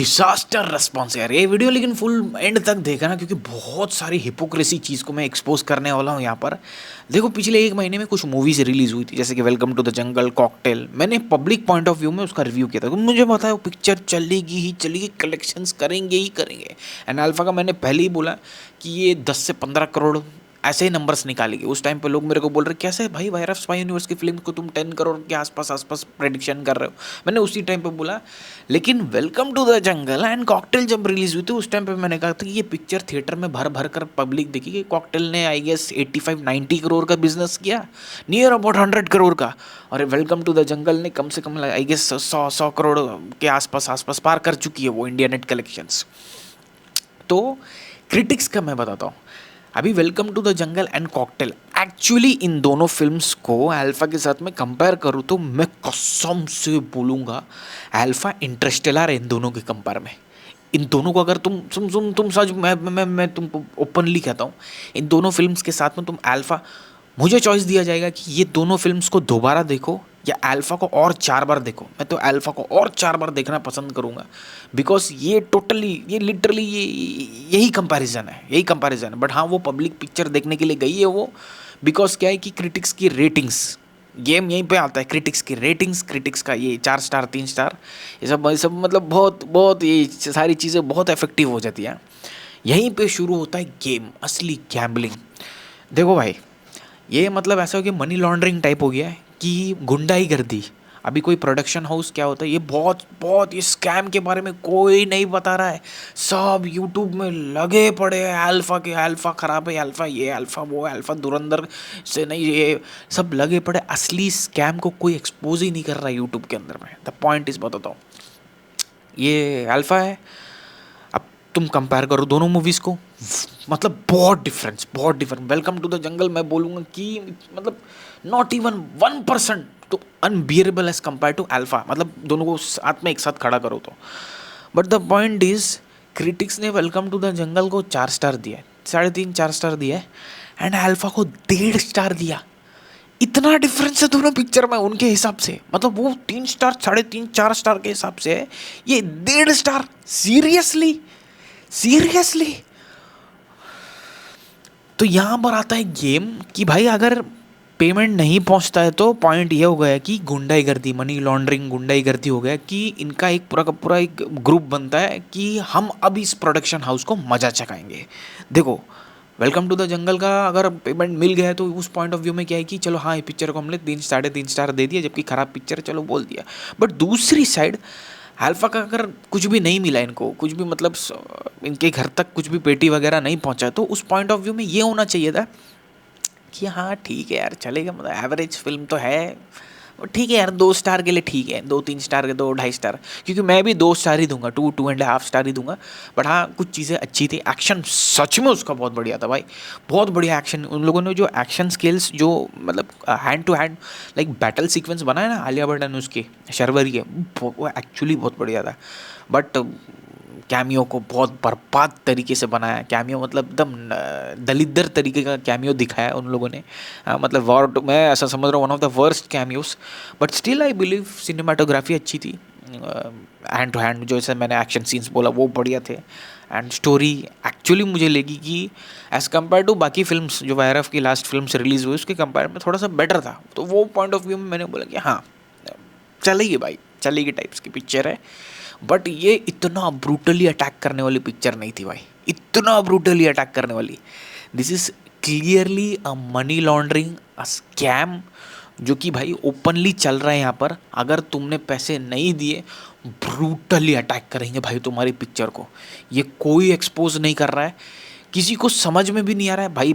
Disaster response यार ये video, लेकिन फुल एंड तक देखा ना, क्योंकि बहुत सारी हिपोक्रेसी चीज़ को मैं एक्सपोज करने वाला हूँ यहाँ पर। देखो, पिछले एक महीने में कुछ मूवीज रिलीज हुई थी, जैसे कि welcome to the jungle, cocktail. मैंने पब्लिक पॉइंट ऑफ व्यू में उसका रिव्यू किया था, तो मुझे पता है वो पिक्चर चलेगी ही चलेगी, कलेक्शंस करेंगे ही करेंगे। एंड अल्फा का मैंने पहले ही बोला कि ये 10 से 15 करोड़ ऐसे ही नंबर्स निकालेगी। उस टाइम पे लोग मेरे को बोल रहे कैसे भाई, वायर ऑफ स्पाई यूनिवर्स की फिल्म को तुम 10 करोड़ के आसपास आसपास प्रेडिक्शन कर रहे हो। मैंने उसी टाइम पे बोला। लेकिन welcome to the jungle and cocktail जब रिलीज हुई थी, उस टाइम पे मैंने कहा था कि ये पिक्चर थिएटर में भर भर कर पब्लिक देखी। कॉकटेल ने आई गेस 85-90 करोड़ का बिजनेस किया, नियर अबाउट 100 करोड़ का। और वेलकम टू द जंगल ने कम से कम आई गेस 100 करोड़ के आसपास आसपास पार कर चुकी है वो इंडिया नेट कलेक्शंस। तो क्रिटिक्स का मैं बताता हूँ। अभी welcome to the jungle and cocktail, actually इन दोनों फिल्म्स को अल्फा के साथ में कंपेयर करूँ तो मैं कसम से बोलूँगा अल्फा इंटरस्टेलर है इन दोनों के कंपेयर में। इन दोनों को अगर तुम सच, मैं तुमको ओपनली कहता हूँ, इन दोनों फिल्म्स के साथ में तुम अल्फा, मुझे चॉइस दिया जाएगा कि ये दोनों फिल्म्स को दोबारा देखो या अल्फा को और 4 बार देखो, मैं तो अल्फा को और 4 बार देखना पसंद करूँगा। बिकॉज ये टोटली, ये लिटरली, ये यही कंपैरिजन है, यही कंपैरिजन है। बट हाँ, वो पब्लिक पिक्चर देखने के लिए गई है वो, बिकॉज क्या है कि क्रिटिक्स की रेटिंग्स, गेम यहीं पे आता है, क्रिटिक्स की रेटिंग्स, क्रिटिक्स का ये 4 स्टार 3 स्टार, ये सब मतलब बहुत बहुत ये सारी चीज़ें बहुत इफेक्टिव हो जाती हैं। यहीं पे शुरू होता है गेम, असली गैम्बलिंग। देखो भाई, ये मतलब ऐसा हो कि मनी लॉन्ड्रिंग टाइप हो गया है कि गुंडाई कर दी। अभी कोई प्रोडक्शन हाउस क्या होता है, ये बहुत बहुत ये स्कैम के बारे में कोई नहीं बता रहा है। सब यूट्यूब में लगे पड़े हैं अल्फा के, अल्फा खराब है, अल्फा ये, अल्फा वो, अल्फा धुरंधर से नहीं, ये सब लगे पड़े। असली स्कैम को कोई एक्सपोज ही नहीं कर रहा है यूट्यूब के अंदर में। द पॉइंट इज, बताता हूँ, ये अल्फा है। अब तुम कंपेयर करो दोनों मूवीज़ को, मतलब बहुत difference. Welcome to the jungle मैं बोलूँगा कि मतलब नॉट इवन 1% तो unbearable as compare to Alpha, मतलब दोनों को साथ में एक साथ खड़ा करो तो। But the point is, critics ने वेलकम टू द जंगल को 4 स्टार दिया है, 3.5 4 स्टार दिया है, एंड अल्फा को 1.5 स्टार दिया। इतना डिफरेंस है दोनों पिक्चर में उनके हिसाब से, मतलब वो 3 स्टार, 3.5 4 स्टार के हिसाब से है, ये 1.5 स्टार। Seriously, seriously. तो यहाँ पर आता है गेम कि भाई अगर पेमेंट नहीं पहुँचता है तो पॉइंट ये हो गया कि गुंडाईगर्दी, मनी लॉन्ड्रिंग, गुंडाईगर्दी हो गया कि इनका एक पूरा का पूरा एक ग्रुप बनता है कि हम अब इस प्रोडक्शन हाउस को मजा चखाएंगे। देखो, वेलकम टू द जंगल का अगर पेमेंट मिल गया है तो उस पॉइंट ऑफ व्यू में क्या है कि चलो हाँ, ये पिक्चर को हमने 3 3.5 स्टार दे दिया, जबकि खराब पिक्चर है चलो बोल दिया। बट दूसरी साइड अल्फा का अगर कुछ भी नहीं मिला, इनको कुछ भी मतलब इनके घर तक कुछ भी पेटी वगैरह नहीं पहुंचा, तो उस पॉइंट ऑफ व्यू में ये होना चाहिए था कि हाँ ठीक है यार, चलेगा, मतलब एवरेज फिल्म तो है, और ठीक है यार, 2 स्टार के लिए ठीक है, 2 3 स्टार के, 2 2.5 स्टार, क्योंकि मैं भी 2 स्टार ही दूंगा, 2 2.5 स्टार ही दूंगा। बट हाँ, कुछ चीज़ें अच्छी थी, एक्शन सच में उसका बहुत बढ़िया था भाई, बहुत बढ़िया एक्शन। उन लोगों ने जो एक्शन स्किल्स, जो मतलब hand to hand like battle sequence बनाया ना आलिया भट्ट ने उसके शर्वरी के, वो एक्चुअली बहुत बढ़िया था। बट कैमियो को बहुत बर्बाद तरीके से बनाया, कैमियो मतलब एकदम दलिद्र तरीके का कैमियो दिखाया उन लोगों ने। मतलब मैं ऐसा समझ रहा हूँ one of the worst cameos. But still I believe cinematography अच्छी थी, हैंड टू हैंड जो जैसे मैंने एक्शन सीन्स बोला वो बढ़िया थे। एंड स्टोरी एक्चुअली मुझे लगी कि एज़ कम्पेयर टू बाकी फिल्म्स जो वायरफ की लास्ट फिल्म से रिलीज़ हुई उसके कंपेयर में थोड़ा सा बेटर था। तो वो पॉइंट ऑफ व्यू में मैंने बोला कि हाँ, चलेगी भाई, चलेगी टाइप्स की पिक्चर है। बट ये इतना ब्रूटली अटैक करने वाली पिक्चर नहीं थी भाई, इतना ब्रूटली अटैक करने वाली। This is clearly a money laundering, a scam, जो कि भाई ओपनली चल रहा है यहाँ पर। अगर तुमने पैसे नहीं दिए, ब्रूटली अटैक करेंगे भाई तुम्हारी पिक्चर को। ये कोई एक्सपोज नहीं कर रहा है, किसी को समझ में भी नहीं आ रहा है भाई,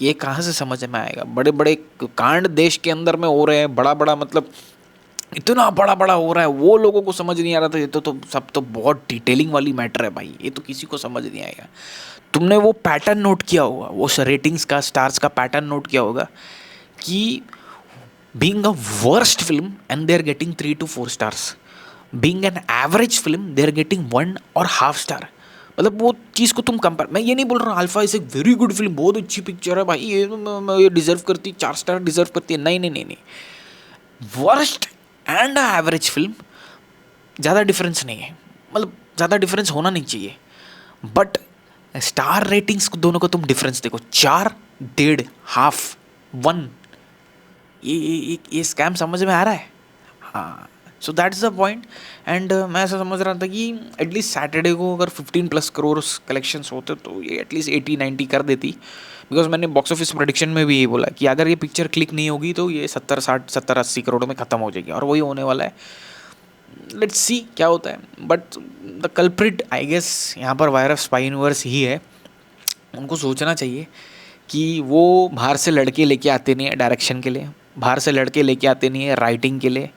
ये कहाँ से समझ में आएगा। बड़े बड़े कांड देश के अंदर में हो रहे हैं, बड़ा बड़ा मतलब इतना बड़ा बड़ा हो रहा है, वो लोगों को समझ नहीं आ रहा था। ये तो सब तो बहुत डिटेलिंग वाली मैटर है भाई, ये तो किसी को समझ नहीं आएगा। तुमने वो पैटर्न नोट किया होगा, वो रेटिंग्स का, स्टार्स का पैटर्न नोट किया होगा कि being a worst film and they are getting 3 to 4 stars, being an average film they are getting 1 और 1/2 स्टार। मतलब वो चीज़ को तुम कंपेयर, मैं ये नहीं बोल रहा हूँ अल्फा इज एक वेरी गुड फिल्म, बहुत अच्छी पिक्चर है भाई, ये डिजर्व करती, 4 स्टार डिजर्व करती है, नहीं नहीं नहीं नहीं। वर्स्ट एंड एवरेज फिल्म, ज़्यादा डिफरेंस नहीं है, मतलब ज़्यादा डिफरेंस होना नहीं चाहिए, बट स्टार रेटिंग्स दोनों का तुम डिफरेंस देखो, 4, 1.5, हाफ, 1, ये स्कैम समझ में आ रहा है। हाँ, so that is the point. And मैं ऐसा समझ रहा था कि एटलीस्ट सैटरडे को अगर 15+ करोड़ कलेक्शंस होते तो ये एटलीस्ट 80-90 कर देती, बिकॉज मैंने बॉक्स ऑफिस प्रेडिक्शन में भी यही बोला कि अगर ये पिक्चर क्लिक नहीं होगी तो ये 70-60, 70-80 करोड़ में ख़त्म हो जाएगी, और वही होने वाला है। लेट्स सी क्या होता है, but the culprit I guess यहाँ पर वायर ऑफ स्पाई यूनिवर्स ही है। उनको सोचना चाहिए कि वो बाहर से लड़के लेके आते नहीं है डायरेक्शन के लिए, बाहर से लड़के लेके आते नहीं है राइटिंग के लिए।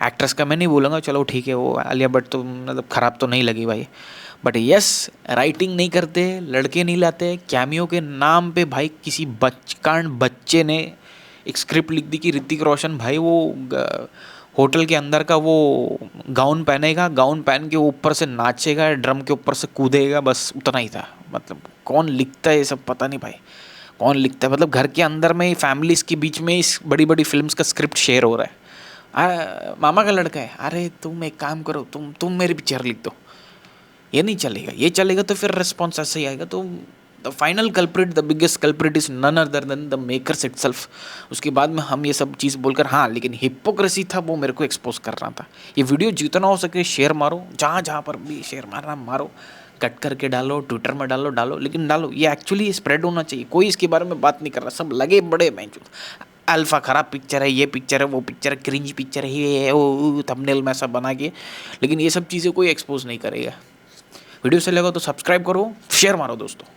एक्ट्रेस का मैं नहीं बोलूँगा, चलो ठीक है, वो आलिया भट्ट तो मतलब ख़राब तो नहीं लगी भाई, बट यस, राइटिंग नहीं करते, लड़के नहीं लाते, कैमियो के नाम पे भाई किसी बचकान बच्चे ने एक स्क्रिप्ट लिख दी कि ऋतिक रोशन भाई वो होटल के अंदर का वो गाउन पहनेगा, गाउन पहन के ऊपर से नाचेगा, ड्रम के ऊपर से कूदेगा, बस उतना ही था। मतलब कौन लिखता है ये सब पता नहीं भाई, कौन लिखता है, मतलब घर के अंदर में फैमिलीज़ के बीच में इस बड़ी बड़ी फिल्म्स का स्क्रिप्ट शेयर हो रहा है। मामा का लड़का है, अरे तुम एक काम करो, तुम मेरी पिक्चर लिख दो, ये नहीं चलेगा, ये चलेगा तो फिर रिस्पॉन्स ऐसे ही आएगा। तो the final culprit, the biggest culprit is none other than the makers itself. उसके बाद में हम ये सब चीज़ बोलकर, हाँ लेकिन हिपोक्रेसी था वो मेरे को एक्सपोज कर रहा था। ये वीडियो जितना हो सके शेयर मारो, जहाँ जहाँ पर भी शेयर मारना मारो, कट करके डालो, ट्विटर में डालो, लेकिन डालो, ये एक्चुअली स्प्रेड होना चाहिए। कोई इसके बारे में बात नहीं कर रहा, सब लगे बड़े मैच, अल्फा खराब पिक्चर है, ये पिक्चर है, वो पिक्चर है, क्रिंज पिक्चर है, ये वो थंबनेल में ऐसा बना के, लेकिन ये सब चीज़ें कोई एक्सपोज नहीं करेगा। वीडियो से लगा तो सब्सक्राइब करो, शेयर मारो दोस्तों।